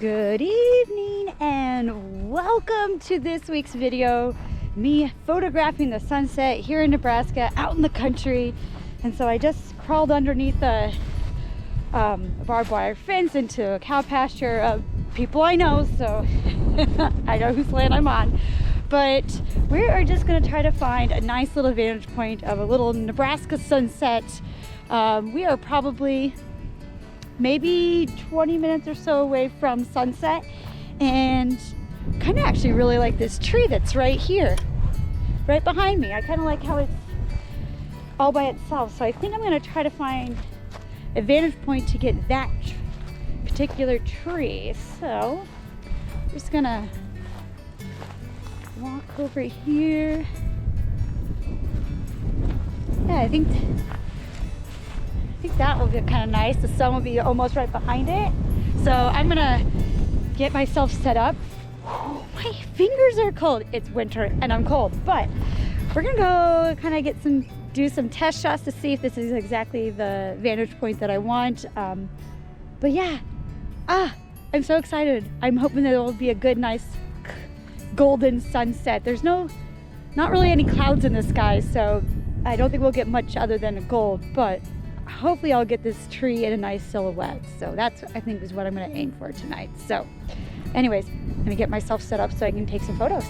Good evening and welcome to this week's video. Me photographing the sunset here in Nebraska out in the country. And so I just crawled underneath a barbed wire fence into a cow pasture of people I know, so I know whose land I'm on. But we are just going to try to find a nice little vantage point of a little Nebraska sunset. We are probably maybe 20 minutes or so away from sunset, and kind of actually really like this tree that's right here, right behind me. I kind of like how it's all by itself, so I think I'm going to try to find a vantage point to get that particular tree. So I'm just gonna walk over here. Yeah, I think that will be kind of nice. The sun will be almost right behind it. So I'm gonna get myself set up. Oh, my fingers are cold. It's winter and I'm cold, but we're gonna go kind of do some test shots to see if this is exactly the vantage point that I want. But yeah, I'm so excited. I'm hoping that it will be a good, nice golden sunset. There's not really any clouds in the sky, so I don't think we'll get much other than a gold, but hopefully I'll get this tree in a nice silhouette. So that's, I think, is what I'm going to aim for tonight. So anyways, let me get myself set up so I can take some photos.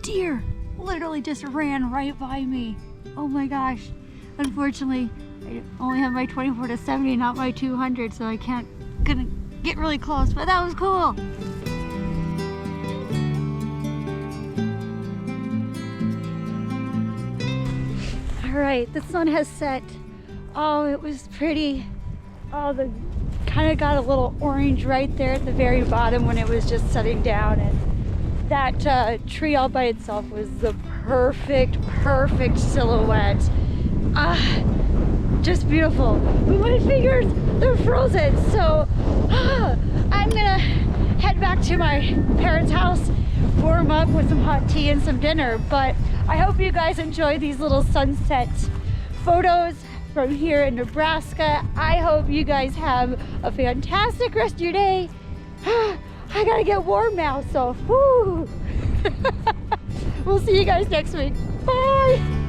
Deer literally just ran right by me. Oh my gosh. Unfortunately, I only have my 24-70, not my 200, so I gonna get really close, but that was cool. All right, the sun has set. Oh, it was pretty. Oh, the kind of got a little orange right there at the very bottom when it was just setting down, and that tree all by itself was the perfect silhouette. Just beautiful. But my fingers, they're frozen. So I'm gonna head back to my parents' house, warm up with some hot tea and some dinner. But I hope you guys enjoy these little sunset photos from here in Nebraska. I hope you guys have a fantastic rest of your day. I gotta get warm now, so whoo. We'll see you guys next week. Bye.